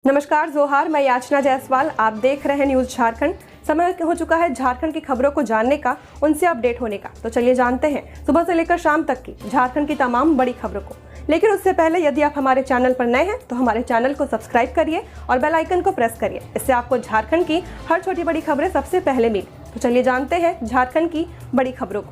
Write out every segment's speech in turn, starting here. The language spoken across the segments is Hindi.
नमस्कार जोहार, मैं याचना जायसवाल। आप देख रहे हैं न्यूज़ झारखंड। समय हो चुका है झारखंड की खबरों को जानने का, उनसे अपडेट होने का। तो चलिए जानते हैं सुबह से लेकर शाम तक की झारखंड की तमाम बड़ी खबरों को। लेकिन उससे पहले यदि आप हमारे चैनल पर नए हैं तो हमारे चैनल को सब्सक्राइब करिए और बेल आइकन को प्रेस करिए। इससे आपको झारखंड की हर छोटी बड़ी खबरें सबसे पहले मिले। तो चलिए जानते हैं झारखंड की बड़ी खबरों को।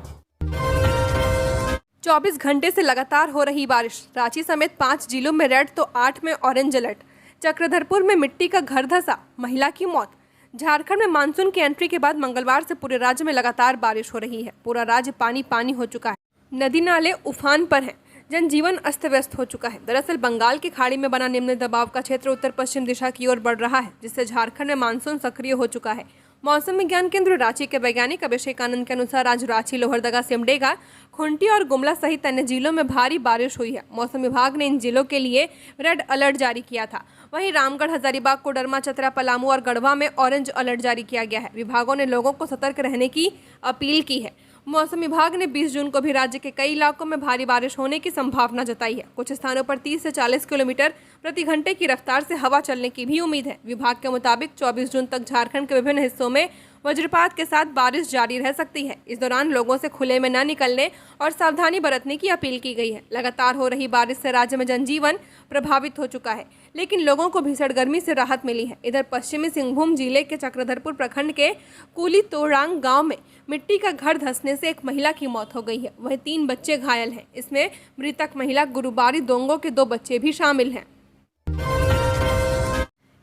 24 घंटे से लगातार हो रही बारिश, रांची समेत 5 जिलों में रेड तो 8 में ऑरेंज अलर्ट। चक्रधरपुर में मिट्टी का घर धंसा, महिला की मौत। झारखंड में मानसून की एंट्री के बाद मंगलवार से पूरे राज्य में लगातार बारिश हो रही है। पूरा राज्य पानी पानी हो चुका है, नदी नाले उफान पर हैं, जनजीवन अस्त व्यस्त हो चुका है। दरअसल बंगाल की खाड़ी में बना निम्न दबाव का क्षेत्र उत्तर पश्चिम दिशा की ओर बढ़ रहा है, जिससे झारखंड में मानसून सक्रिय हो चुका है। मौसम विज्ञान केंद्र रांची के वैज्ञानिक अभिषेक आनंद के अनुसार आज रांची, लोहरदगा, सिमडेगा, खुंटी और गुमला सहित अन्य जिलों में भारी बारिश हुई है। मौसम विभाग ने इन जिलों के लिए रेड अलर्ट जारी किया था। वहीं रामगढ़, हजारीबाग, कोडरमा, चतरा, पलामू और गढ़वा में ऑरेंज अलर्ट जारी किया गया है। विभागों ने लोगों को सतर्क रहने की अपील की है। मौसम विभाग ने 20 जून को भी राज्य के कई इलाकों में भारी बारिश होने की संभावना जताई है। कुछ स्थानों पर 30 से 40 किलोमीटर प्रति घंटे की रफ्तार से हवा चलने की भी उम्मीद है। विभाग के मुताबिक 24 जून तक झारखंड के विभिन्न हिस्सों में वज्रपात के साथ बारिश जारी रह सकती है। इस दौरान लोगों से खुले में न निकलने और सावधानी बरतने की अपील की गई है। लगातार हो रही बारिश से राज्य में जनजीवन प्रभावित हो चुका है, लेकिन लोगों को भीषण गर्मी से राहत मिली है। इधर पश्चिमी सिंहभूम जिले के चक्रधरपुर प्रखंड के कुली तोड़ांग गांव में मिट्टी का घर धंसने से एक महिला की मौत हो गई है। वहीं 3 बच्चे घायल हैं। इसमें मृतक महिला गुरुबारी दोंगो के 2 बच्चे भी शामिल हैं।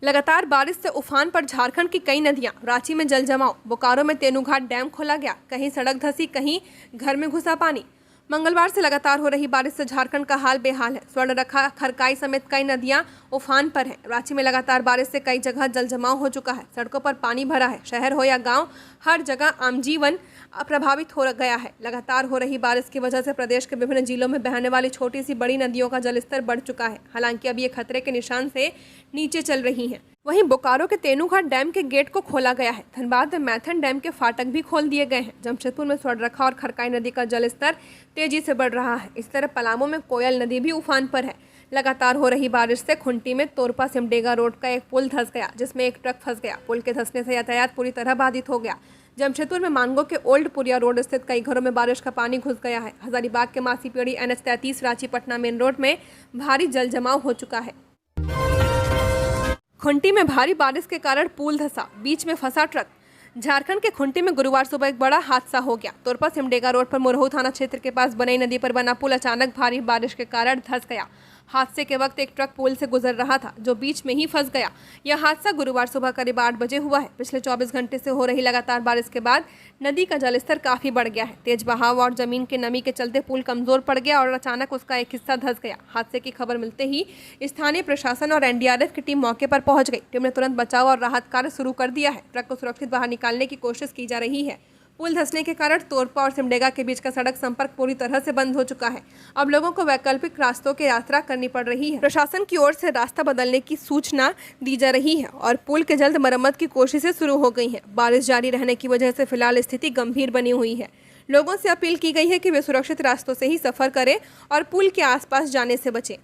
लगातार बारिश से उफान पर झारखंड की कई नदियां, रांची में जल जमाव, बोकारो में तेनूघाट डैम खोला गया, कहीं सड़क धंसी, कहीं घर में घुसा पानी। मंगलवार से लगातार हो रही बारिश से झारखंड का हाल बेहाल है। स्वर्णरेखा, खरकाई समेत कई नदियां उफान पर हैं। रांची में लगातार बारिश से कई जगह जल जमाव हो चुका है, सड़कों पर पानी भरा है। शहर हो या गांव, हर जगह आम जीवन प्रभावित हो गया है। लगातार हो रही बारिश की वजह से प्रदेश के विभिन्न जिलों में बहने वाली छोटी सी बड़ी नदियों का जलस्तर बढ़ चुका है। हालांकि अभी ये खतरे के निशान से नीचे चल रही हैं। वहीं बोकारो के तेनूघाट डैम के गेट को खोला गया है। धनबाद में मैथन डैम के फाटक भी खोल दिए गए हैं। जमशेदपुर में स्वर्णरेखा और खरकाई नदी का जलस्तर तेजी से बढ़ रहा है। इस तरह पलामू में कोयल नदी भी उफान पर है। लगातार हो रही बारिश से खुंटी में तोरपा सिमडेगा रोड का एक पुल धंस गया, जिसमें एक ट्रक फंस गया। पुल के धंसने से यातायात पूरी तरह बाधित हो गया। जमशेदपुर में मानगो के ओल्ड पुरिया रोड स्थित कई घरों में बारिश का पानी घुस गया है। हजारीबाग के मासीपेड़ी NH 33 Ranchi Patna main road में भारी जल जमाव हो चुका है। खुंटी में भारी बारिश के कारण पुल धंसा, बीच में फंसा ट्रक। झारखंड के खुंटी में गुरुवार सुबह एक बड़ा हादसा हो गया। तोरपा सिमडेगा रोड पर मोरहू थाना क्षेत्र के पास बनई नदी पर बना पुल अचानक भारी बारिश के कारण धंस गया। हादसे के वक्त एक ट्रक पुल से गुजर रहा था, जो बीच में ही फंस गया। यह हादसा गुरुवार सुबह करीब 8 बजे हुआ है। पिछले 24 घंटे से हो रही लगातार बारिश के बाद नदी का जलस्तर काफी बढ़ गया है। तेज बहाव और जमीन के नमी के चलते पुल कमजोर पड़ गया और अचानक उसका एक हिस्सा धंस गया। हादसे की खबर मिलते ही स्थानीय प्रशासन और NDRF की टीम मौके पर पहुंच गई। टीम ने तुरंत बचाव और राहत कार्य शुरू कर दिया है। ट्रक को सुरक्षित बाहर निकालने की कोशिश की जा रही है। पुल धंसने के कारण तोरपा और सिमडेगा के बीच का सड़क संपर्क पूरी तरह से बंद हो चुका है। अब लोगों को वैकल्पिक रास्तों की यात्रा करनी पड़ रही है। प्रशासन की ओर से रास्ता बदलने की सूचना दी जा रही है और पुल के जल्द मरम्मत की कोशिशें शुरू हो गई हैं। बारिश जारी रहने की वजह से फिलहाल स्थिति गंभीर बनी हुई है। लोगों से अपील की गई है कि वे सुरक्षित रास्तों से ही सफर करें और पुल के आसपास जाने से बचें।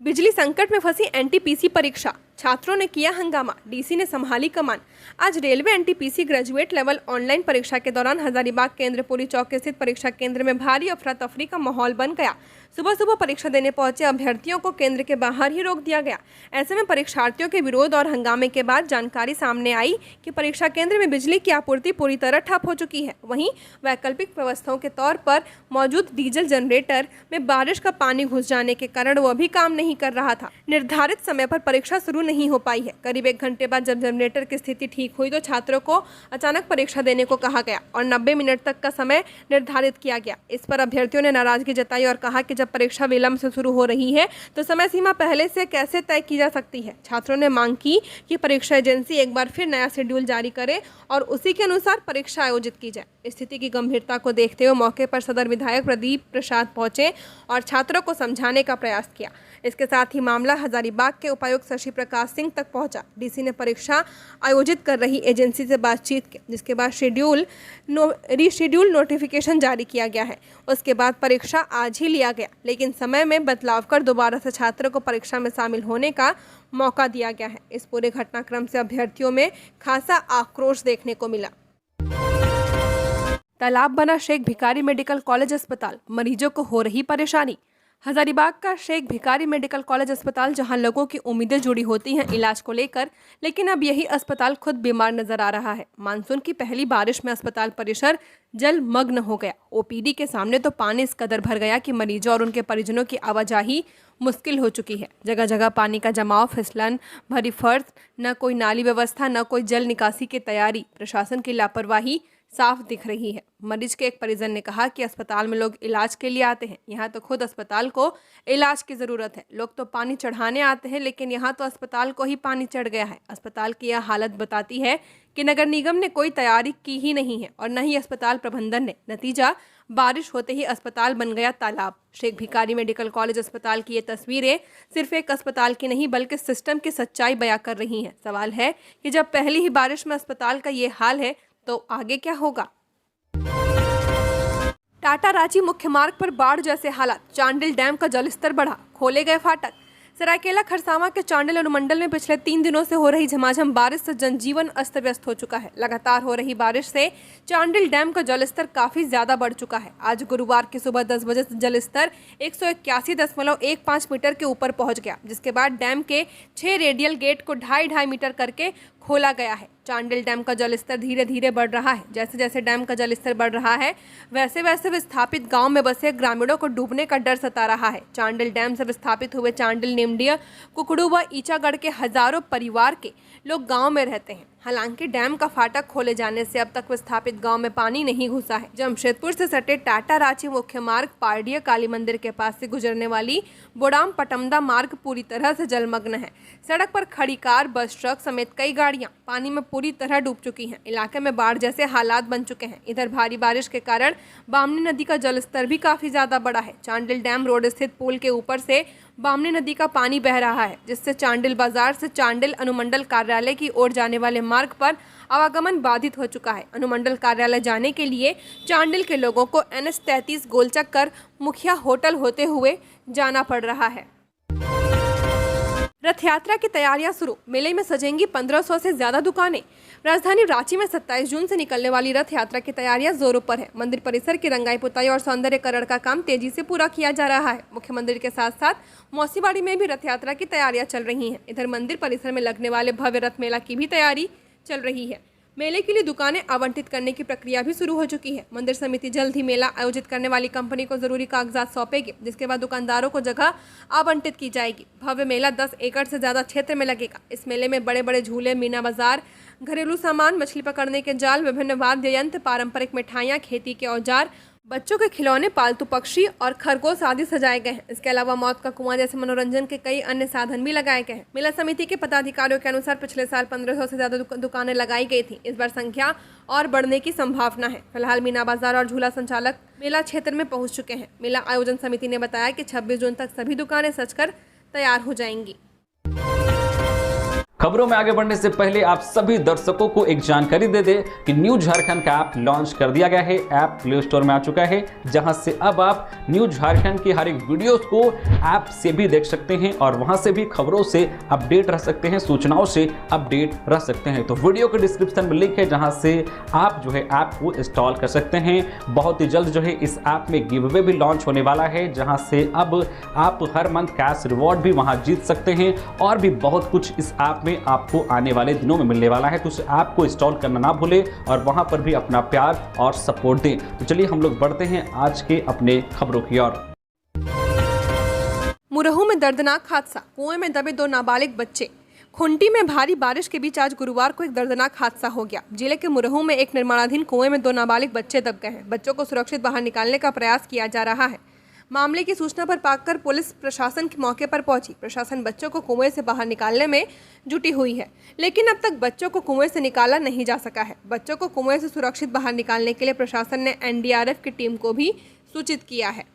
बिजली संकट में फंसी NTPC परीक्षा, छात्रों ने किया हंगामा, DC ने संभाली कमान। आज railway NTPC graduate level online परीक्षा के दौरान हजारीबाग के इंद्रपुरी चौक स्थित परीक्षा केंद्र में भारी अफरा तफरी का माहौल बन गया। सुबह सुबह परीक्षा देने पहुंचे अभ्यर्थियों को केंद्र के बाहर ही रोक दिया गया। ऐसे में परीक्षार्थियों के विरोध और हंगामे के बाद जानकारी सामने आई कि परीक्षा केंद्र में बिजली की आपूर्ति पूरी तरह ठप हो चुकी है। वहीं वैकल्पिक व्यवस्थाओं के तौर पर मौजूद डीजल जनरेटर में बारिश का पानी घुस जाने के कारण वह भी काम नहीं कर रहा था। निर्धारित समय पर परीक्षा शुरू नहीं हो पाई है। करीब 1 घंटे बाद जब जनरेटर की स्थिति ठीक हुई तो छात्रों को अचानक परीक्षा देने को कहा गया और 90 मिनट तक का समय निर्धारित किया गया। इस पर अभ्यर्थियों ने नाराजगी जताई और कहा कि जब परीक्षा विलंब से शुरू हो रही है तो समय सीमा पहले से कैसे तय की जा सकती है। छात्रों ने मांग की कि परीक्षा एजेंसी एक बार फिर नया शेड्यूल जारी करे और उसी के अनुसार परीक्षा आयोजित की जाए। स्थिति की गंभीरता को देखते हुए मौके पर सदर विधायक प्रदीप प्रसाद पहुंचे और छात्रों को समझाने का प्रयास किया। इसके साथ ही मामला हजारीबाग के उपायुक्त शशि प्रकाश सिंह तक पहुंचा। डीसी ने परीक्षा आयोजित कर रही एजेंसी से बातचीत की, जिसके बाद रीशेड्यूल नोटिफिकेशन जारी किया गया है। उसके बाद परीक्षा आज ही लिया गया, लेकिन समय में बदलाव कर दोबारा से छात्रों को परीक्षा में शामिल होने का मौका दिया गया है। इस पूरे घटनाक्रम से अभ्यर्थियों में खासा आक्रोश देखने को मिला। तालाब बना शेख भिखारी मेडिकल कॉलेज अस्पताल, मरीजों को हो रही परेशानी। हजारीबाग का शेख भिखारी मेडिकल कॉलेज अस्पताल, जहां लोगों की उम्मीदें जुड़ी होती हैं इलाज को लेकर, लेकिन अब यही अस्पताल खुद बीमार नजर आ रहा है। मानसून की पहली बारिश में अस्पताल परिसर जलमग्न हो गया। ओपीडी के सामने तो पानी इस कदर भर गया कि मरीजों और उनके परिजनों की आवाजाही मुश्किल हो चुकी है। जगह जगह पानी का जमाव, फिसलन भरी फर्श, न कोई नाली व्यवस्था, न कोई जल निकासी की तैयारी। प्रशासन की लापरवाही साफ दिख रही है। मरीज के एक परिजन ने कहा कि अस्पताल में लोग इलाज के लिए आते हैं, यहाँ तो खुद अस्पताल को इलाज की ज़रूरत है। लोग तो पानी चढ़ाने आते हैं, लेकिन यहाँ तो अस्पताल को ही पानी चढ़ गया है। अस्पताल की यह हालत बताती है कि नगर निगम ने कोई तैयारी की ही नहीं है और न ही अस्पताल प्रबंधन ने। नतीजा, बारिश होते ही अस्पताल बन गया तालाब। शेख भिखारी मेडिकल कॉलेज अस्पताल की ये तस्वीरें सिर्फ एक अस्पताल की नहीं, बल्कि सिस्टम की सच्चाई बयां कर रही हैं। सवाल है कि जब पहली ही बारिश में अस्पताल का ये हाल है, तो आगे क्या होगा। टाटा रांची मुख्य मार्ग पर बाढ़ जैसे हालात। चांडिल डैम का जलस्तर बढ़ा, खोले गए फाटक। सरायकेला खरसावां के चांडिल अनुमंडल में पिछले 3 दिनों से हो रही झमाझम बारिश से जनजीवन अस्त व्यस्त हो चुका है। लगातार हो रही बारिश से चांडिल डैम का जलस्तर काफी ज्यादा बढ़ चुका है। आज गुरुवार की सुबह 10 बजे से जलस्तर 181.15 मीटर के ऊपर पहुंच गया, जिसके बाद डैम के 6 रेडियल गेट को 2.5 मीटर करके खोला गया है। चांडिल डैम का जलस्तर धीरे धीरे बढ़ रहा है। जैसे जैसे डैम का जलस्तर बढ़ रहा है, वैसे वैसे विस्थापित गांव में बसे ग्रामीणों को डूबने का डर सता रहा है। चांडिल डैम से विस्थापित हुए चांडिल, निमडिया, कुकड़ू व ईचागढ़ के हजारों परिवार के लोग गांव में रहते हैं। हालांकि डैम का फाटक खोले जाने से अब तक विस्थापित गांव में पानी नहीं घुसा है। जमशेदपुर से सटे टाटा रांची मुख्य मार्ग पारडिया काली मंदिर के पास से गुजरने वाली बोडाम पटमदा मार्ग पूरी तरह से जलमग्न है। सड़क पर खड़ी कार, बस, ट्रक समेत कई गाड़ियां पानी में पूरी तरह डूब चुकी हैं। इलाके में बाढ़ जैसे हालात बन चुके हैं। इधर भारी बारिश के कारण बामनी नदी का जलस्तर भी काफी ज्यादा बढ़ा है। चांडिल डैम रोड स्थित पुल के ऊपर से बामनी नदी का पानी बह रहा है, जिससे चांडिल बाजार से चांडिल अनुमंडल कार्यालय की ओर जाने वाले मार्ग पर आवागमन बाधित हो चुका है। अनुमंडल कार्यालय जाने के लिए चांडिल के लोगों को NH 33 गोलचक्कर मुखिया होटल होते हुए जाना पड़ रहा है। रथ यात्रा की तैयारियां शुरू। मेले में सजेंगी 1500 से ज्यादा दुकानें। राजधानी रांची में 27 जून से निकलने वाली रथ यात्रा की तैयारियां जोरों पर है। मंदिर परिसर की रंगाई पुताई और सौंदर्यकरण का काम तेजी से पूरा किया जा रहा है। मुख्य मंदिर के साथ साथ मौसीबाड़ी में भी रथ यात्रा की तैयारियां चल रही हैं। इधर मंदिर परिसर में लगने वाले भव्य रथ मेला की भी तैयारी चल रही है। मेले के लिए दुकानें आवंटित करने की प्रक्रिया भी शुरू हो चुकी है। मंदिर समिति जल्द ही मेला आयोजित करने वाली कंपनी को जरूरी कागजात सौंपेगी, जिसके बाद दुकानदारों को जगह आवंटित की जाएगी। भव्य मेला 10 एकड़ से ज्यादा क्षेत्र में लगेगा। इस मेले में बड़े बड़े झूले, मीना बाजार, घरेलू सामान, मछली पकड़ने के जाल, विभिन्न वाद्य यंत्र, पारंपरिक मिठाइयाँ, खेती के औजार, बच्चों के खिलौने, पालतू पक्षी और खरगोश आदि सजाए गए हैं। इसके अलावा मौत का कुआं जैसे मनोरंजन के कई अन्य साधन भी लगाए गए हैं। मेला समिति के पदाधिकारियों के अनुसार पिछले साल 1500 से ज्यादा दुकानें लगाई गई थी। इस बार संख्या और बढ़ने की संभावना है। फिलहाल मीना बाजार और झूला संचालक मेला क्षेत्र में पहुंच चुके हैं। मेला आयोजन समिति ने बताया कि 26 जून तक सभी दुकानें सजकर तैयार हो जाएंगी। खबरों में आगे बढ़ने से पहले आप सभी दर्शकों को एक जानकारी दे दें कि न्यूज झारखंड का ऐप लॉन्च कर दिया गया है। ऐप प्ले स्टोर में आ चुका है, जहां से अब आप न्यूज झारखंड की हर एक वीडियोस को ऐप से भी देख सकते हैं और वहां से भी खबरों से अपडेट रह सकते हैं, सूचनाओं से अपडेट रह सकते हैं। तो वीडियो के डिस्क्रिप्शन में लिंक है, जहां से आप जो है ऐप को इंस्टॉल कर सकते हैं। बहुत ही जल्द जो है इस ऐप में गिव अवे भी लॉन्च होने वाला है, जहां से अब आप हर मंथ कैश रिवॉर्ड भी वहां जीत सकते हैं और भी बहुत कुछ इस ऐप में आपको आने वाले दिनों में मिलने वाला है। तो उस ऐप को इंस्टॉल करना ना भूलें और वहां पर भी अपना प्यार और सपोर्ट दें। तो चलिए हम लोग बढ़ते हैं आज के अपने खबरों की ओर। मुरहू में दर्दनाक हादसा, कुएं में दबे 2 नाबालिग बच्चे। खुंटी में भारी बारिश के बीच आज गुरुवार को एक दर्दनाक हादसा हो गया। जिले के मुरहू में एक निर्माणाधीन कुएं में 2 नाबालिग बच्चे दब गए हैं। बच्चों को सुरक्षित बाहर निकालने का प्रयास किया जा रहा है। मामले की सूचना पर पाकर पुलिस प्रशासन के मौके पर पहुंची। प्रशासन बच्चों को कुएं से बाहर निकालने में जुटी हुई है, लेकिन अब तक बच्चों को कुएं से निकाला नहीं जा सका है। बच्चों को कुएं से सुरक्षित बाहर निकालने के लिए प्रशासन ने NDRF की टीम को भी सूचित किया है।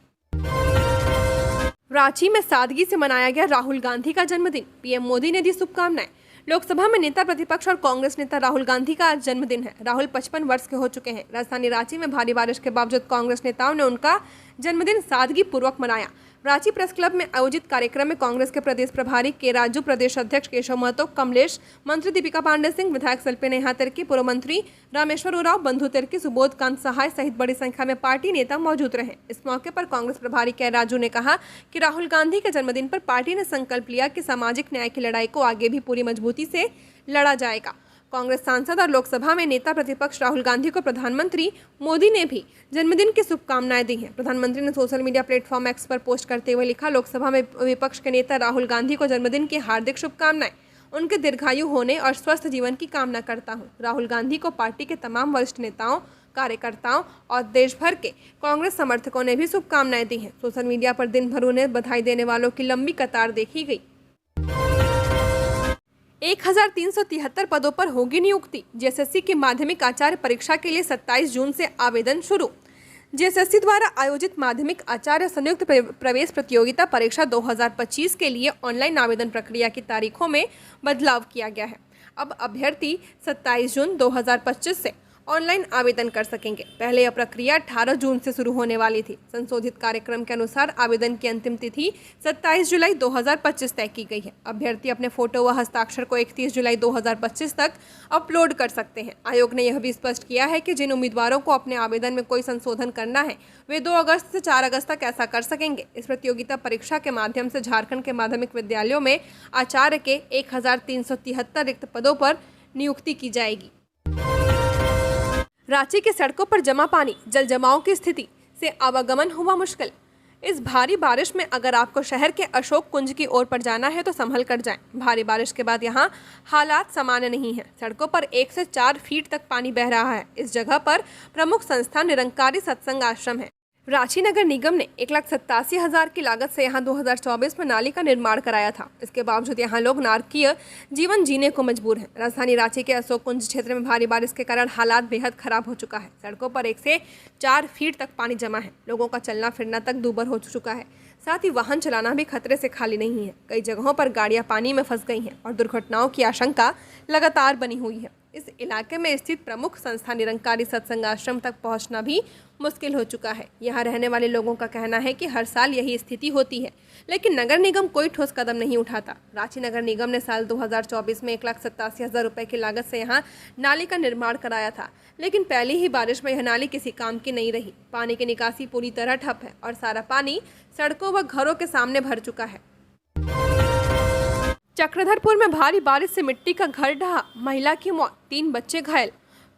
रांची में सादगी से मनाया गया राहुल गांधी का जन्मदिन। पीएम मोदी ने दी शुभकामनाएं। लोकसभा में नेता प्रतिपक्ष और कांग्रेस नेता राहुल गांधी का आज जन्मदिन है। राहुल 55 वर्ष के हो चुके हैं। राजधानी रांची में भारी बारिश के बावजूद कांग्रेस नेताओं ने उनका जन्मदिन सादगी पूर्वक मनाया। रांची प्रेस क्लब में आयोजित कार्यक्रम में कांग्रेस के प्रदेश प्रभारी के राजू, प्रदेश अध्यक्ष केशव महतो, कमलेश, मंत्री दीपिका पांडे सिंह, विधायक शिल्पी नेहा तिर्की, पूर्व मंत्री रामेश्वर उरांव, बंधु तिर्की, सुबोध कांत सहाय सहित बड़ी संख्या में पार्टी नेता मौजूद रहे। इस मौके पर कांग्रेस प्रभारी के राजू ने कहा कि राहुल गांधी के जन्मदिन पर पार्टी ने संकल्प लिया कि सामाजिक न्याय की लड़ाई को आगे भी पूरी मजबूती से लड़ा जाएगा। कांग्रेस सांसद और लोकसभा में नेता प्रतिपक्ष राहुल गांधी को प्रधानमंत्री मोदी ने भी जन्मदिन की शुभकामनाएं दी हैं। प्रधानमंत्री ने सोशल मीडिया प्लेटफॉर्म एक्स पर पोस्ट करते हुए लिखा, लोकसभा में विपक्ष के नेता राहुल गांधी को जन्मदिन की हार्दिक शुभकामनाएं। उनके दीर्घायु होने और स्वस्थ जीवन की कामना करता हूं। राहुल गांधी को पार्टी के तमाम वरिष्ठ नेताओं, कार्यकर्ताओं और देश भर के कांग्रेस समर्थकों ने भी शुभकामनाएं दी हैं। सोशल मीडिया पर दिन भर उन्हें बधाई देने वालों की लंबी कतार देखी गई। 1373 पदों पर होगी नियुक्ति। जेएसएससी की माध्यमिक आचार्य परीक्षा के लिए 27 जून से आवेदन शुरू। जेएसएससी द्वारा आयोजित माध्यमिक आचार्य संयुक्त प्रवेश प्रतियोगिता परीक्षा 2025 के लिए ऑनलाइन आवेदन प्रक्रिया की तारीखों में बदलाव किया गया है। अब अभ्यर्थी 27 जून 2025 से ऑनलाइन आवेदन कर सकेंगे। पहले यह प्रक्रिया 18 जून से शुरू होने वाली थी। संशोधित कार्यक्रम के अनुसार आवेदन की अंतिम तिथि 27 जुलाई 2025 तय की गई है। अभ्यर्थी अपने फोटो व हस्ताक्षर को 31 जुलाई 2025 तक अपलोड कर सकते हैं। आयोग ने यह भी स्पष्ट किया है कि जिन उम्मीदवारों को अपने आवेदन में कोई संशोधन करना है वे 2 अगस्त से 4 अगस्त तक ऐसा कर सकेंगे। इस प्रतियोगिता परीक्षा के माध्यम से झारखंड के माध्यमिक विद्यालयों में आचार्य के 1373 रिक्त पदों पर नियुक्ति की जाएगी। रांची की सड़कों पर जमा पानी, जल जमाव की स्थिति से आवागमन हुआ मुश्किल। इस भारी बारिश में अगर आपको शहर के अशोक कुंज की ओर पर जाना है तो संभल कर जाएं। भारी बारिश के बाद यहाँ हालात सामान्य नहीं है। सड़कों पर 1 से 4 फीट तक पानी बह रहा है। इस जगह पर प्रमुख संस्था निरंकारी सत्संग आश्रम है। रांची नगर निगम ने 1,87,000 की लागत से यहाँ 2024 में नाली का निर्माण कराया था। इसके बावजूद यहाँ लोग नारकीय जीवन जीने को मजबूर हैं। राजधानी रांची के अशोक कुंज क्षेत्र में भारी बारिश के कारण हालात बेहद खराब हो चुका है। सड़कों पर 1 से 4 फीट तक पानी जमा है। लोगों का चलना फिरना तक दूभर हो चुका है। साथ ही वाहन चलाना भी खतरे से खाली नहीं है। कई जगहों पर गाड़ियां पानी में फंस गई हैं और दुर्घटनाओं की आशंका लगातार बनी हुई है। इस इलाके में स्थित प्रमुख संस्था निरंकारी सत्संग आश्रम तक पहुंचना भी मुश्किल हो चुका है। यहाँ रहने वाले लोगों का कहना है कि हर साल यही स्थिति होती है, लेकिन नगर निगम कोई ठोस कदम नहीं उठाता। रांची नगर निगम ने साल 2024 में 1,87,000 रुपये की लागत से यहाँ नाली का निर्माण कराया था, लेकिन पहली ही बारिश में यह नाली किसी काम की नहीं रही। पानी की निकासी पूरी तरह ठप है और सारा पानी सड़कों व घरों के सामने भर चुका है। चक्रधरपुर में भारी बारिश से मिट्टी का घर ढहा, महिला की मौत, 3 बच्चे घायल।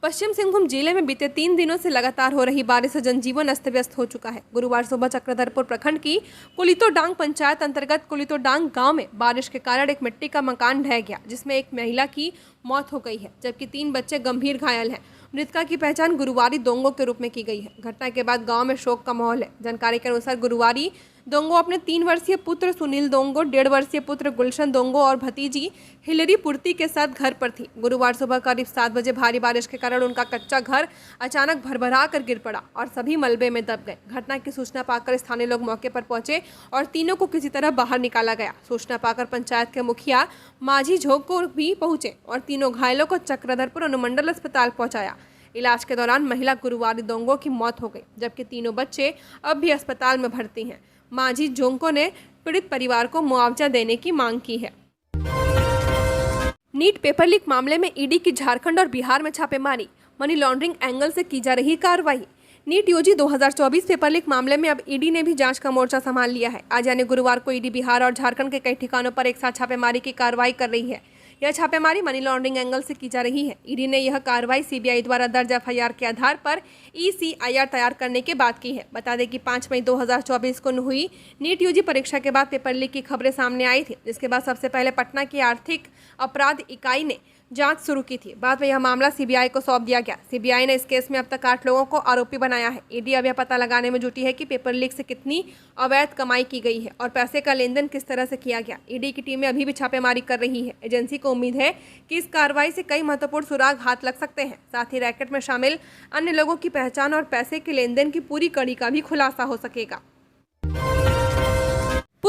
पश्चिम सिंहभूम जिले में बीते 3 दिनों से लगातार हो रही बारिश से जनजीवन अस्त व्यस्त हो चुका है। गुरुवार सुबह चक्रधरपुर प्रखंड की कुलितोडांग पंचायत अंतर्गत कुलितोडांग गांव में बारिश के कारण एक मिट्टी का मकान ढह गया, जिसमें एक महिला की मौत हो गई है, जबकि 3 बच्चे गंभीर घायल हैं। मृतका की पहचान गुरुवारी दोंगो के रूप में की गई है। घटना के बाद गांव में शोक का माहौल है। जानकारी के अनुसार गुरुवारी दोंगो अपने 3 वर्षीय पुत्र सुनील दोंगो, 1.5 वर्षीय पुत्र गुलशन दोंगो और भतीजी हिलरी पूर्ति के साथ घर पर थी। गुरुवार सुबह करीब 7 बजे भारी बारिश के कारण उनका कच्चा घर अचानक भरभरा कर गिर पड़ा और सभी मलबे में दब गए। घटना की सूचना पाकर स्थानीय लोग मौके पर पहुंचे और तीनों को किसी तरह बाहर निकाला गया। सूचना पाकर पंचायत के मुखिया माझी झोंक को भी पहुंचे और तीनों घायलों को चक्रधरपुर अनुमंडल अस्पताल पहुंचाया। इलाज के दौरान महिला गुरुवारी दोंगो की मौत हो गई, जबकि तीनों बच्चे अब भी अस्पताल में भर्ती हैं। माझी जोंको ने पीड़ित परिवार को मुआवजा देने की मांग की है। नीट पेपर लीक मामले में ईडी की झारखंड और बिहार में छापेमारी, मनी लॉन्ड्रिंग एंगल से की जा रही कार्रवाई। नीट यूजी 2024 पेपर लीक मामले में अब ईडी ने भी जांच का मोर्चा संभाल लिया है। आज यानी गुरुवार को ईडी बिहार और झारखंड के कई ठिकानों पर एक साथ छापेमारी की कार्रवाई कर रही है। यह छापेमारी मनी लॉन्ड्रिंग एंगल से की जा रही है। ईडी ने यह कार्रवाई सीबीआई द्वारा दर्ज एफआईआर के आधार पर ईसीआईआर तैयार करने के बाद की है। बता दें कि 5 मई 2024 को हुई नीट यूजी परीक्षा के बाद पेपर लीक की खबरें सामने आई थी, जिसके बाद सबसे पहले पटना की आर्थिक अपराध इकाई ने जांच शुरू की थी। बाद में यह मामला सीबीआई को सौंप दिया गया। सीबीआई ने इस केस में अब तक 8 लोगों को आरोपी बनाया है। ईडी अब यह पता लगाने में जुटी है कि पेपर लीक से कितनी अवैध कमाई की गई है और पैसे का लेन देन किस तरह से किया गया। ईडी की टीमें अभी भी छापेमारी कर रही है। एजेंसी को उम्मीद है कि इस कार्रवाई से कई महत्वपूर्ण सुराग हाथ लग सकते हैं। साथ ही रैकेट में शामिल अन्य लोगों की पहचान और पैसे के लेन देन की पूरी कड़ी का भी खुलासा हो सकेगा।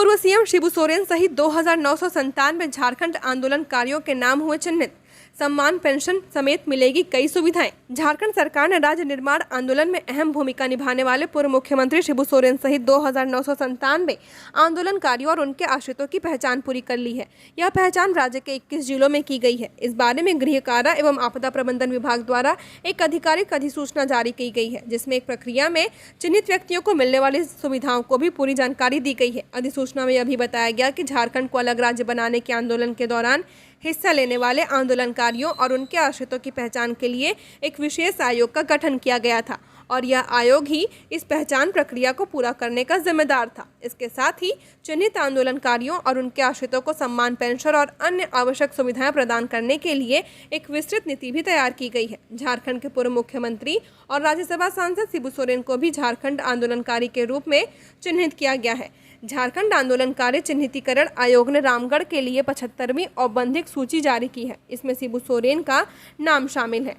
पूर्व सीएम शिबू सोरेन सहित 2,997 झारखंड आंदोलनकारियों के नाम हुए चिन्हित। सम्मान पेंशन समेत मिलेगी कई सुविधाएं। झारखंड सरकार ने राज्य निर्माण आंदोलन में अहम भूमिका निभाने वाले पूर्व मुख्यमंत्री शिबू सोरेन सहित 2,997 आंदोलनकारियों और उनके आश्रितों की पहचान पूरी कर ली है। यह पहचान राज्य के 21 जिलों में की गई है। इस बारे में गृह कारा एवं आपदा प्रबंधन विभाग द्वारा एक आधिकारिक अधिसूचना जारी की गई है, जिसमें एक प्रक्रिया में चिन्हित व्यक्तियों को मिलने वाली सुविधाओं को भी पूरी जानकारी दी गई है। अधिसूचना में यह भी बताया गया कि झारखंड को अलग राज्य बनाने के आंदोलन के दौरान हिस्सा लेने वाले आंदोलनकारियों और उनके आश्रितों की पहचान के लिए एक विशेष आयोग का गठन किया गया था और यह आयोग ही इस पहचान प्रक्रिया को पूरा करने का जिम्मेदार था। इसके साथ ही चिन्हित आंदोलनकारियों और उनके आश्रितों को सम्मान पेंशन और अन्य आवश्यक सुविधाएं प्रदान करने के लिए एक विस्तृत नीति भी तैयार की गई है। झारखंड के पूर्व मुख्यमंत्री और राज्यसभा सांसद शिबू सोरेन को भी झारखंड आंदोलनकारी के रूप में चिन्हित किया गया है। झारखंड आंदोलनकारी चिन्हितीकरण आयोग ने रामगढ़ के लिए 75वीं औपबंधिक सूची जारी की है। इसमें शिबू सोरेन का नाम शामिल है।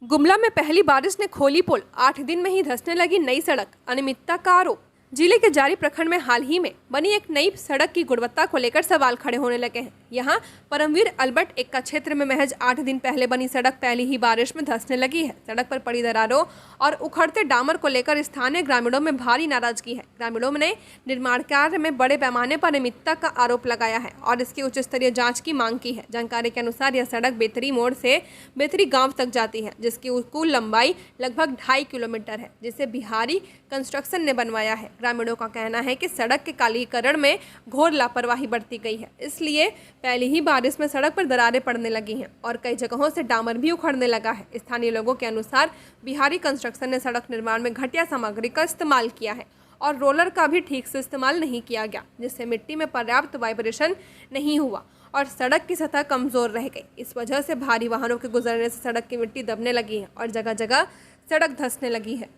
गुमला में पहली बारिश ने खोली पोल, 8 दिन में ही धंसने लगी नई सड़क, अनियमितता का आरोप। जिले के जारी प्रखंड में हाल ही में बनी एक नई सड़क की गुणवत्ता को लेकर सवाल खड़े होने लगे हैं। यहां परमवीर अल्बर्ट एक्का क्षेत्र में महज 8 दिन पहले बनी सड़क पहली ही बारिश में धंसने लगी है। सड़क पर पड़ी दरारों और उखड़ते डामर को लेकर स्थानीय ग्रामीणों में भारी नाराजगी है। ग्रामीणों ने निर्माण कार्य में बड़े पैमाने पर अनियमितता का आरोप लगाया है और इसकी उच्च स्तरीय जाँच की मांग की है। जानकारी के अनुसार यह सड़क बेतरी मोड़ से बेतरी गाँव तक जाती है, जिसकी कुल लंबाई लगभग 2.5 किलोमीटर है, जिसे बिहारी कंस्ट्रक्शन ने बनवाया है। ग्रामीणों का कहना है कि सड़क के कालीकरण में घोर लापरवाही बरती गई है, इसलिए पहली ही बारिश में सड़क पर दरारें पड़ने लगी हैं और कई जगहों से डामर भी उखड़ने लगा है। स्थानीय लोगों के अनुसार बिहारी कंस्ट्रक्शन ने सड़क निर्माण में घटिया सामग्री का इस्तेमाल किया है और रोलर का भी ठीक से इस्तेमाल नहीं किया गया, जिससे मिट्टी में पर्याप्त वाइब्रेशन नहीं हुआ और सड़क की सतह कमजोर रह गई। इस वजह से भारी वाहनों के गुजरने से सड़क की मिट्टी दबने लगी है और जगह जगह सड़क धंसने लगी है।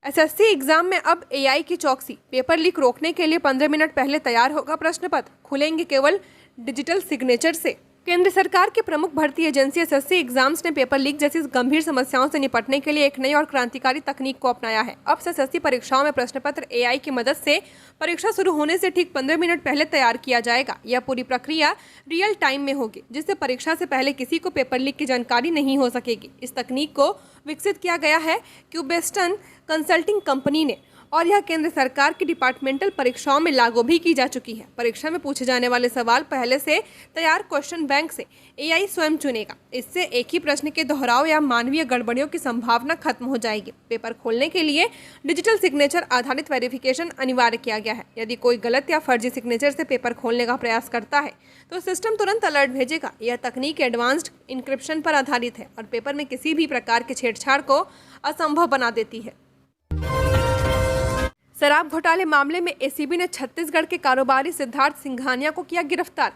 एसएससी एग्जाम में अब एआई की चौकसी, पेपर लीक रोकने के लिए 15 मिनट पहले तैयार होगा प्रश्न पत्र, खुलेंगे केवल डिजिटल सिग्नेचर से। केंद्र सरकार की प्रमुख भर्ती एजेंसी एसएससी एग्जाम्स ने पेपर लीक जैसी गंभीर समस्याओं से निपटने के लिए एक नई और क्रांतिकारी तकनीक को अपनाया है। अब से एसएससी परीक्षाओं में प्रश्न पत्र एआई की मदद से परीक्षा शुरू होने से ठीक 15 मिनट पहले तैयार किया जाएगा। यह पूरी प्रक्रिया रियल टाइम में होगी, जिससे परीक्षा से पहले किसी को पेपर लीक की जानकारी नहीं हो सकेगी। इस तकनीक को विकसित किया गया है क्यूबेस्टन कंसल्टिंग कंपनी ने और यह केंद्र सरकार की डिपार्टमेंटल परीक्षाओं में लागू भी की जा चुकी है। परीक्षा में पूछे जाने वाले सवाल पहले से तैयार क्वेश्चन बैंक से एआई स्वयं चुनेगा। इससे एक ही प्रश्न के दोहराव या मानवीय गड़बड़ियों की संभावना खत्म हो जाएगी। पेपर खोलने के लिए डिजिटल सिग्नेचर आधारित वेरिफिकेशन अनिवार्य किया गया है। यदि कोई गलत या फर्जी सिग्नेचर से पेपर खोलने का प्रयास करता है तो सिस्टम तुरंत अलर्ट भेजेगा। यह तकनीक एडवांस्ड इंक्रिप्शन पर आधारित है और पेपर में किसी भी प्रकार के छेड़छाड़ को असंभव बना देती है। शराब घोटाले मामले में एसीबी ने छत्तीसगढ़ के कारोबारी सिद्धार्थ सिंघानिया को किया गिरफ्तार।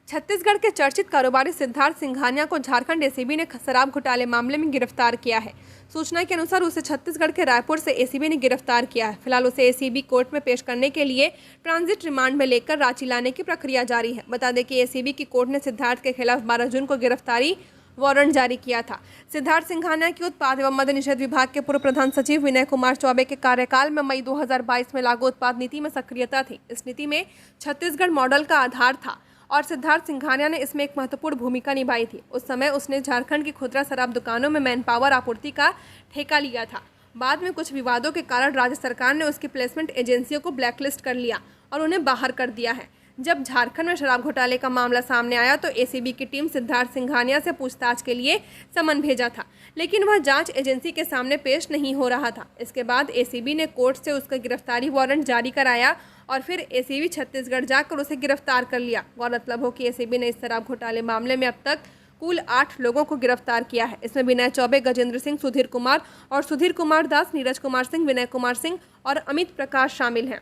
छत्तीसगढ़ के चर्चित कारोबारी सिद्धार्थ सिंघानिया को झारखंड एसीबी ने शराब घोटाले मामले में गिरफ्तार किया है। सूचना के अनुसार उसे छत्तीसगढ़ के रायपुर से एसीबी ने गिरफ्तार किया है। फिलहाल उसे एसीबी कोर्ट में पेश करने के लिए ट्रांजिट रिमांड में लेकर रांची लाने की प्रक्रिया जारी है। बता दें कि एसीबी की कोर्ट ने सिद्धार्थ के खिलाफ 12 जून को गिरफ्तारी वारंट जारी किया था। सिद्धार्थ सिंघानिया की उत्पाद एवं मद्य निषेध विभाग के पूर्व प्रधान सचिव विनय कुमार चौबे के कार्यकाल में मई 2022 में लागू उत्पाद नीति में सक्रियता थी। इस नीति में छत्तीसगढ़ मॉडल का आधार था और सिद्धार्थ सिंघानिया ने इसमें एक महत्वपूर्ण भूमिका निभाई थी। उस समय उसने झारखंड की खुदरा शराब दुकानों में मैन पावर आपूर्ति का ठेका लिया था। बाद में कुछ विवादों के कारण राज्य सरकार ने उसकी प्लेसमेंट एजेंसियों को ब्लैकलिस्ट कर लिया और उन्हें बाहर कर दिया है। जब झारखंड में शराब घोटाले का मामला सामने आया तो एसीबी की टीम सिद्धार्थ सिंघानिया से पूछताछ के लिए समन भेजा था, लेकिन वह जांच एजेंसी के सामने पेश नहीं हो रहा था। इसके बाद एसीबी ने कोर्ट से उसका गिरफ्तारी वारंट जारी कराया और फिर एसीबी छत्तीसगढ़ जाकर उसे गिरफ्तार कर लिया। गौरतलब हो कि एसीबी ने इस शराब घोटाले मामले में अब तक कुल 8 लोगों को गिरफ्तार किया है। इसमें विनय चौबे, गजेंद्र सिंह, सुधीर कुमार और सुधीर कुमार दास, नीरज कुमार सिंह, विनय कुमार सिंह और अमित प्रकाश शामिल हैं।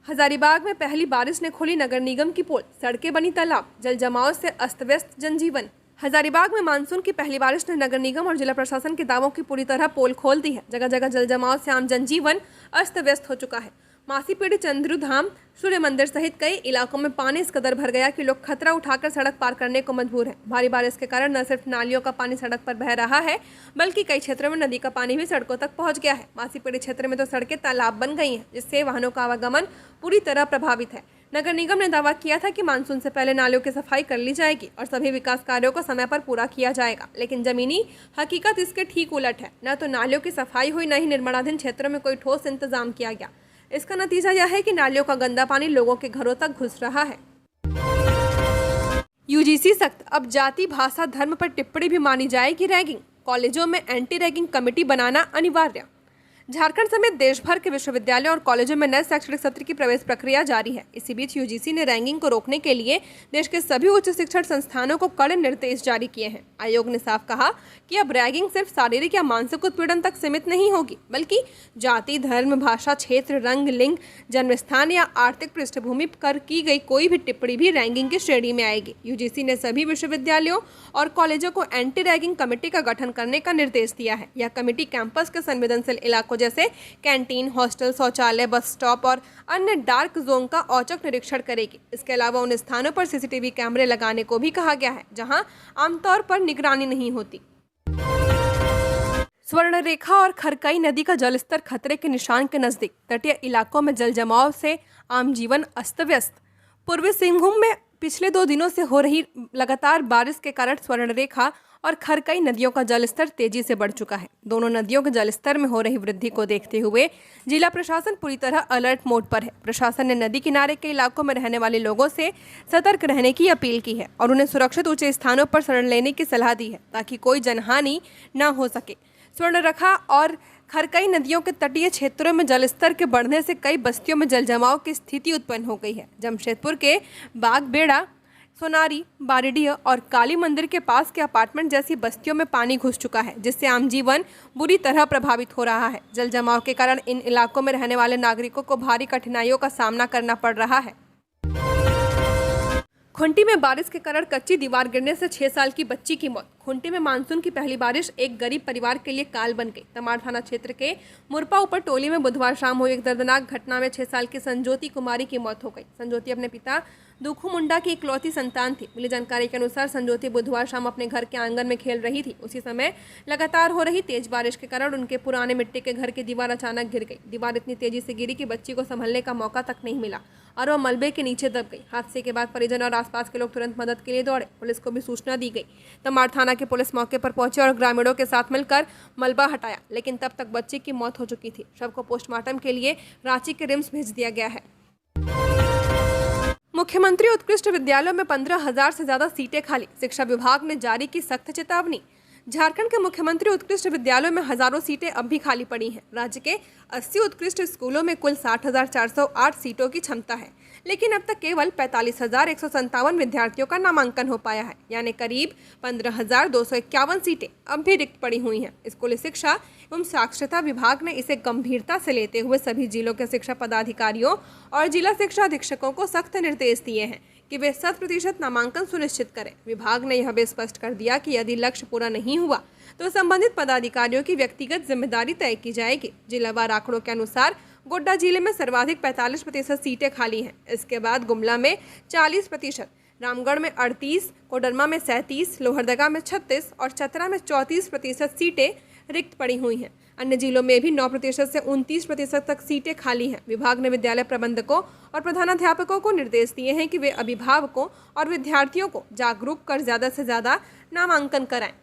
हजारीबाग में पहली बारिश ने खोली नगर निगम की पोल, सड़कें बनी तालाब, जल जमाव से अस्त व्यस्त जनजीवन। हजारीबाग में मानसून की पहली बारिश ने नगर निगम और जिला प्रशासन के दावों की पूरी तरह पोल खोल दी है। जगह जगह जल जमाव से आम जनजीवन अस्त व्यस्त हो चुका है। मासीपेड़ी चंद्रुधाम सूर्य मंदिर सहित कई इलाकों में पानी इस कदर भर गया कि लोग खतरा उठाकर सड़क पार करने को मजबूर हैं। भारी बारिश के कारण न सिर्फ नालियों का पानी सड़क पर बह रहा है, बल्कि कई क्षेत्रों में नदी का पानी भी सड़कों तक पहुंच गया है। मासीपेड़ी क्षेत्र में तो सड़कें तालाब बन गई हैं, जिससे वाहनों का आवागमन पूरी तरह प्रभावित है। नगर निगम ने दावा किया था कि मानसून से पहले नालियों की सफाई कर ली जाएगी और सभी विकास कार्यों को समय पर पूरा किया जाएगा, लेकिन जमीनी हकीकत इसके ठीक उलट है। न तो नालियों की सफाई हुई, न ही निर्माणाधीन क्षेत्रों में कोई ठोस इंतजाम किया गया। इसका नतीजा यह है कि नालियों का गंदा पानी लोगों के घरों तक घुस रहा है। यूजीसी सख्त, अब जाति भाषा धर्म पर टिप्पणी भी मानी जाएगी रैगिंग। कॉलेजों में एंटी रैगिंग कमेटी बनाना अनिवार्य। झारखंड समेत देश भर के विश्वविद्यालयों और कॉलेजों में नए शैक्षणिक सत्र की प्रवेश प्रक्रिया जारी है। इसी बीच यूजीसी ने रैगिंग को रोकने के लिए देश के सभी उच्च शिक्षण संस्थानों को कड़े निर्देश जारी किए हैं। आयोग ने साफ कहा कि अब रैगिंग सिर्फ शारीरिक या मानसिक उत्पीड़न तक सीमित नहीं होगी, बल्कि जाति, धर्म, भाषा, क्षेत्र, रंग, लिंग, जन्मस्थान या आर्थिक पृष्ठभूमि पर की गई कोई भी टिप्पणी भी रैगिंग की श्रेणी में आएगी। यूजीसी ने सभी विश्वविद्यालयों और कॉलेजों को एंटी रैगिंग कमेटी का गठन करने का निर्देश दिया है। यह कमेटी कैंपस के संवेदनशील इलाकों जैसे कैंटीन, हॉस्टल, शौचालय, बस स्टॉप और अन्य डार्क जोन का औचक निरीक्षण करेगी। इसके अलावा उन स्थानों पर सीसीटीवी कैमरे लगाने को भी कहा गया है जहां आमतौर पर निगरानी नहीं होती। स्वर्णरेखा और खरकई नदी का जलस्तर खतरे के निशान के नजदीक। तटीय इलाकों में जल जमाव से आम जीवन अस्त व्यस्त। पूर्वी सिंहभूम में पिछले 2 दिनों से हो रही लगातार बारिश के कारण स्वर्णरेखा और खरकई नदियों का जलस्तर तेजी से बढ़ चुका है। दोनों नदियों के जलस्तर में हो रही वृद्धि को देखते हुए जिला प्रशासन पूरी तरह अलर्ट मोड पर है। प्रशासन ने नदी किनारे के इलाकों में रहने वाले लोगों से सतर्क रहने की अपील की है और उन्हें सुरक्षित ऊंचे स्थानों पर शरण लेने की सलाह दी है, ताकि कोई जनहानि न हो सके। स्वर्णरेखा और खरकई नदियों के तटीय क्षेत्रों में जलस्तर के बढ़ने से कई बस्तियों में जलजमाव की स्थिति उत्पन्न हो गई है। जमशेदपुर के बागबेड़ा, सोनारी, बारीडीह और काली मंदिर के पास के अपार्टमेंट जैसी बस्तियों में पानी घुस चुका है, जिससे आम जीवन बुरी तरह प्रभावित हो रहा है। जल जमाव के कारण इन इलाकों में रहने वाले नागरिकों को भारी कठिनाइयों का सामना करना पड़ रहा है। खूंटी में बारिश के कारण कच्ची दीवार गिरने से 6 साल की बच्ची की मौत। खूंटी में मानसून की पहली बारिश एक गरीब परिवार के लिए काल बन गई। तमाड़ थाना क्षेत्र के मुरपा ऊपर टोली में बुधवार शाम हुई एक दर्दनाक घटना में 6 साल की संजोती कुमारी की मौत हो गई। संजोती अपने पिता दुखू मुंडा की इकलौती संतान थी। मिली जानकारी के अनुसार संजोती बुधवार शाम अपने घर के आंगन में खेल रही थी। उसी समय लगातार हो रही तेज बारिश के कारण उनके पुराने मिट्टी के घर की दीवार अचानक गिर गई। दीवार इतनी तेजी से गिरी कि बच्ची को संभलने का मौका तक नहीं मिला और वह मलबे के नीचे दब गई। हादसे के बाद परिजन और आसपास के लोग तुरंत मदद के लिए दौड़े। पुलिस को भी सूचना दी गई। तमाड़ थाना की पुलिस मौके पर पहुंची और ग्रामीणों के साथ मिलकर मलबा हटाया, लेकिन तब तक बच्ची की मौत हो चुकी थी। शव को पोस्टमार्टम के लिए रांची के रिम्स भेज दिया गया है। मुख्यमंत्री उत्कृष्ट विद्यालयों में 15,000 से ज्यादा सीटें खाली। शिक्षा विभाग ने जारी की सख्त चेतावनी। झारखंड के मुख्यमंत्री उत्कृष्ट विद्यालयों में हजारों सीटें अब भी खाली पड़ी हैं। राज्य के 80 उत्कृष्ट स्कूलों में कुल 60,408 सीटों की क्षमता है, लेकिन अब तक केवल 45,157 विद्यार्थियों का नामांकन हो पाया है, यानी करीब 15,251 सीटें अब भी रिक्त पड़ी हुई हैं। स्कूली शिक्षा एवं साक्षरता विभाग ने इसे गंभीरता से लेते हुए सभी जिलों के शिक्षा पदाधिकारियों और जिला शिक्षा अधीक्षकों को सख्त निर्देश दिए हैं कि वे 100% नामांकन सुनिश्चित करें। विभाग ने यह भी स्पष्ट कर दिया कि यदि लक्ष्य पूरा नहीं हुआ तो संबंधित पदाधिकारियों की व्यक्तिगत जिम्मेदारी तय की जाएगी। जिलावार आंकड़ों के अनुसार गोड्डा जिले में सर्वाधिक 45% सीटें खाली हैं। इसके बाद गुमला में 40%, रामगढ़ में 38%, कोडरमा में 37%, लोहरदगा में 36% और चतरा में 34% सीटें रिक्त पड़ी हुई हैं। अन्य जिलों में भी 9% से 29% तक सीटें खाली हैं। विभाग ने विद्यालय प्रबंधकों और प्रधानाध्यापकों को निर्देश दिए हैं कि वे अभिभावकों और विद्यार्थियों को जागरूक कर ज्यादा से ज्यादा नामांकन कराएं।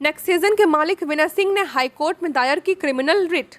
नेक्सेजन के मालिक विनय सिंह ने हाईकोर्ट में दायर की क्रिमिनल रिट।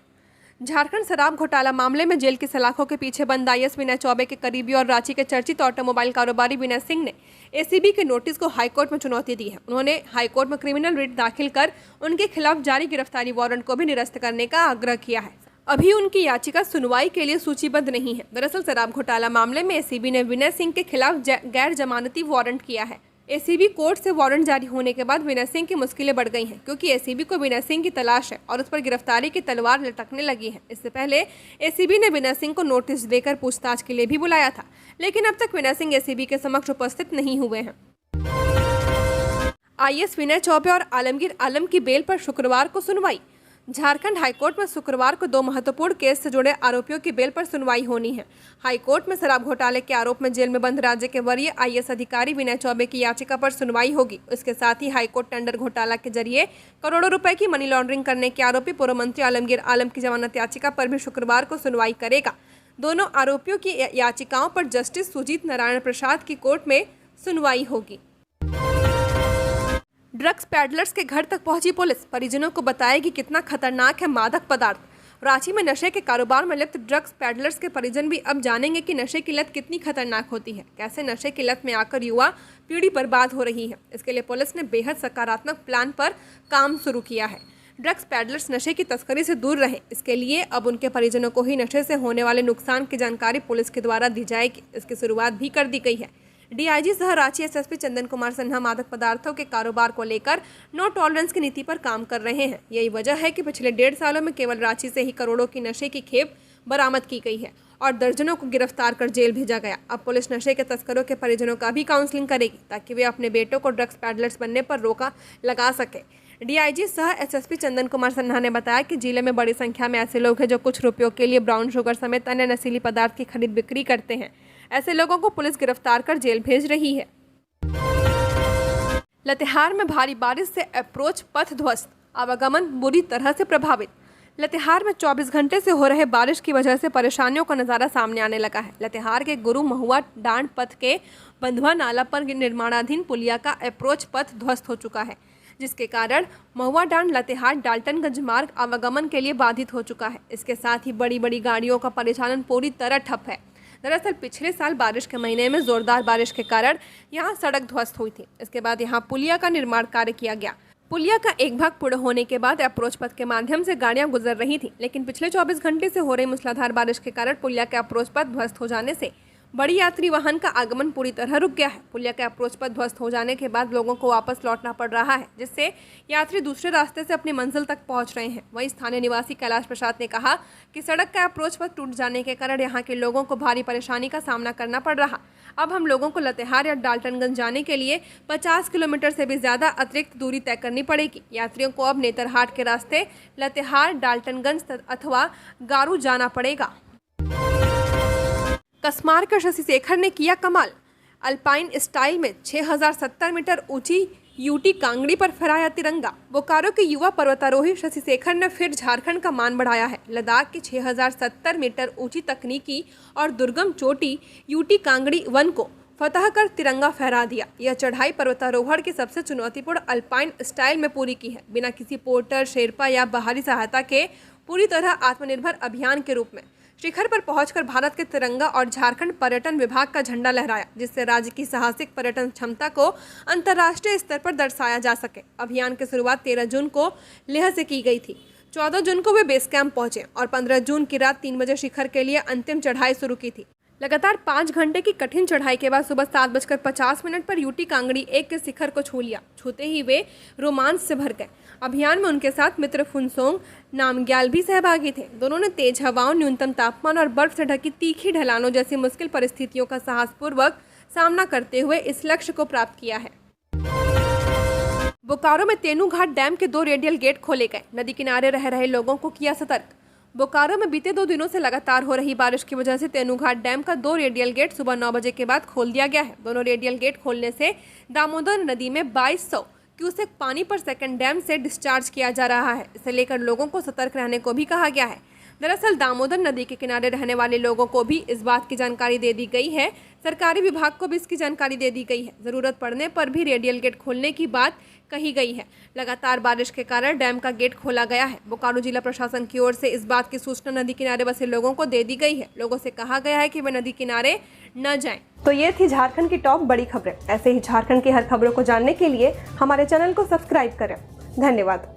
झारखंड शराब घोटाला मामले में जेल की सलाखों के पीछे बंद आईएएस विनय चौबे के करीबी और रांची के चर्चित ऑटोमोबाइल कारोबारी विनय सिंह ने एसीबी के नोटिस को हाईकोर्ट में चुनौती दी है। उन्होंने हाईकोर्ट में क्रिमिनल रिट दाखिल कर उनके खिलाफ जारी गिरफ्तारी वारंट को भी निरस्त करने का आग्रह किया है। अभी उनकी याचिका सुनवाई के लिए सूचीबद्ध नहीं है। दरअसल शराब घोटाला मामले में एसीबी ने विनय सिंह के खिलाफ गैर जमानती वारंट किया है। एसीबी कोर्ट से वारंट जारी होने के बाद विनय सिंह की मुश्किलें बढ़ गई हैं, क्योंकि एसीबी को विनय सिंह की तलाश है और उस पर गिरफ्तारी की तलवार लटकने लगी है। इससे पहले एसीबी ने विनय सिंह को नोटिस देकर पूछताछ के लिए भी बुलाया था, लेकिन अब तक विनय सिंह एसीबी के समक्ष उपस्थित नहीं हुए हैं। आईएएस विनय चौबे और आलमगीर आलम की बेल पर शुक्रवार को सुनवाई। झारखंड हाईकोर्ट में शुक्रवार को 2 महत्वपूर्ण केस से जुड़े आरोपियों की बेल पर सुनवाई होनी है। हाईकोर्ट में शराब घोटाले के आरोप में जेल में बंद राज्य के वरीय आईएएस अधिकारी विनय चौबे की याचिका पर सुनवाई होगी। इसके साथ ही हाईकोर्ट टेंडर घोटाला के जरिए करोड़ों रुपए की मनी लॉन्ड्रिंग करने के आरोपी पूर्व मंत्री आलमगीर आलम की जमानत याचिका पर भी शुक्रवार को सुनवाई करेगा। दोनों आरोपियों की याचिकाओं पर जस्टिस सुजीत नारायण प्रसाद की कोर्ट में सुनवाई होगी। ड्रग्स पैडलर्स के घर तक पहुंची पुलिस, परिजनों को बताएगी कितना खतरनाक है मादक पदार्थ। रांची में नशे के कारोबार में लिप्त ड्रग्स पैडलर्स के परिजन भी अब जानेंगे कि नशे की लत कितनी खतरनाक होती है, कैसे नशे की लत में आकर युवा पीढ़ी बर्बाद हो रही है। इसके लिए पुलिस ने बेहद सकारात्मक प्लान पर काम शुरू किया है। ड्रग्स पैडलर्स नशे की तस्करी से दूर रहें, इसके लिए अब उनके परिजनों को ही नशे से होने वाले नुकसान की जानकारी पुलिस के द्वारा दी जाएगी। इसकी शुरुआत भी कर दी गई है। डीआईजी सह रांची एसएसपी चंदन कुमार सिन्हा मादक पदार्थों के कारोबार को लेकर नो टॉलरेंस की नीति पर काम कर रहे हैं। यही वजह है कि पिछले 1.5 सालों में केवल रांची से ही करोड़ों की नशे की खेप बरामद की गई है और दर्जनों को गिरफ्तार कर जेल भेजा गया। अब पुलिस नशे के तस्करों के परिजनों का भी काउंसलिंग करेगी ताकि वे अपने बेटों को ड्रग्स पैडलर्स बनने पर रोका लगा सके। डीआईजी सह एसएसपी चंदन कुमार सिन्हा ने बताया कि जिले में बड़ी संख्या में ऐसे लोग हैं जो कुछ रुपयों के लिए ब्राउन शुगर समेत अन्य नशीली पदार्थ की खरीद बिक्री करते हैं। ऐसे लोगों को पुलिस गिरफ्तार कर जेल भेज रही है। लातेहार में भारी बारिश से अप्रोच पथ ध्वस्त, आवागमन बुरी तरह से प्रभावित। लातेहार में 24 घंटे से हो रहे बारिश की वजह से परेशानियों का नज़ारा सामने आने लगा है। लातेहार के गुरु महुआ डांड पथ के बंधुआ नाला पर निर्माणाधीन पुलिया का अप्रोच पथ ध्वस्त हो चुका है, जिसके कारण महुआ डांड लातेहार डाल्टनगंज मार्ग आवागमन के लिए बाधित हो चुका है। इसके साथ ही बड़ी बड़ी गाड़ियों का परिचालन पूरी तरह ठप है। दरअसल पिछले साल बारिश के महीने में जोरदार बारिश के कारण यहां सड़क ध्वस्त हुई थी। इसके बाद यहां पुलिया का निर्माण कार्य किया गया। पुलिया का एक भाग पूर्ण होने के बाद अप्रोच पथ के माध्यम से गाड़ियां गुजर रही थी, लेकिन पिछले 24 घंटे से हो रही मूसलाधार बारिश के कारण पुलिया के अप्रोच पथ ध्वस्त हो जाने से बड़ी यात्री वाहन का आगमन पूरी तरह रुक गया है। पुलिया के अप्रोच पथ ध्वस्त हो जाने के बाद लोगों को वापस लौटना पड़ रहा है, जिससे यात्री दूसरे रास्ते से अपनी मंजिल तक पहुंच रहे हैं। वहीं स्थानीय निवासी कैलाश प्रसाद ने कहा कि सड़क का अप्रोच पथ टूट जाने के कारण यहाँ के लोगों को भारी परेशानी का सामना करना पड़ रहा। अब हम लोगों को लातेहार या डाल्टनगंज जाने के लिए 50 किलोमीटर से भी ज्यादा अतिरिक्त दूरी तय करनी पड़ेगी। यात्रियों को अब नेतरहाट के रास्ते लातेहार, डाल्टनगंज अथवा गारू जाना पड़ेगा। कसमार के शशि शेखर ने किया कमाल, अल्पाइन स्टाइल में 6070 मीटर ऊंची यूटी कांगड़ी पर फहराया तिरंगा। बोकारो के युवा पर्वतारोही शशि शेखर ने फिर झारखंड का मान बढ़ाया है। लद्दाख की 6070 मीटर ऊंची तकनीकी और दुर्गम चोटी यूटी कांगड़ी 1 को फतह कर तिरंगा फहरा दिया। यह चढ़ाई पर्वतारोहण की सबसे चुनौतीपूर्ण अल्पाइन स्टाइल में पूरी की है, बिना किसी पोर्टर, शेरपा या बाहरी सहायता के, पूरी तरह आत्मनिर्भर अभियान के रूप में। शिखर पर पहुंचकर भारत के तिरंगा और झारखंड पर्यटन विभाग का झंडा लहराया, जिससे राज्य की साहसिक पर्यटन क्षमता को अंतर्राष्ट्रीय स्तर पर दर्शाया जा सके। अभियान की शुरुआत 13 जून को लेह से की गई थी। 14 जून को वे बेस कैंप पहुंचे और 15 जून की रात 3 बजे शिखर के लिए अंतिम चढ़ाई शुरू की थी। लगातार 5 घंटे की कठिन चढ़ाई के बाद सुबह 7:50 पर यूटी कांगड़ी 1 के शिखर को छू लिया। छूते ही वे रोमांच से भर गए। अभियान में उनके साथ मित्र फुनसोंग नामग्याल भी सहभागी थे। दोनों ने तेज हवाओं, न्यूनतम तापमान और बर्फ से ढकी तीखी ढलानों जैसी मुश्किल परिस्थितियों का साहसपूर्वक सामना करते हुए इस लक्ष्य को प्राप्त किया है। बोकारो में तेनूघाट डैम के 2 रेडियल गेट खोले गए, नदी किनारे रह रहे लोगों को किया सतर्क। बोकारो में बीते 2 दिनों से लगातार हो रही बारिश की वजह से तेनूघाट डैम का 2 रेडियल गेट सुबह 9 बजे के बाद खोल दिया गया है। दोनों रेडियल गेट खोलने से दामोदर नदी में 2200 क्यूसेक पानी पर सेकंड डैम से डिस्चार्ज किया जा रहा है। इसे लेकर लोगों को सतर्क रहने को भी कहा गया है। दरअसल दामोदर नदी के किनारे रहने वाले लोगों को भी इस बात की जानकारी दे दी गई है। सरकारी विभाग को भी इसकी जानकारी दे दी गई है। ज़रूरत पड़ने पर भी रेडियल गेट खोलने की बात कही गई है। लगातार बारिश के कारण डैम का गेट खोला गया है। बोकारो जिला प्रशासन की ओर से इस बात की सूचना नदी किनारे बसे लोगों को दे दी गई है। लोगों से कहा गया है कि वे नदी किनारे न जाएं। तो ये थी झारखंड की टॉप बड़ी खबरें। ऐसे ही झारखंड की हर खबरों को जानने के लिए हमारे चैनल को सब्सक्राइब करें। धन्यवाद।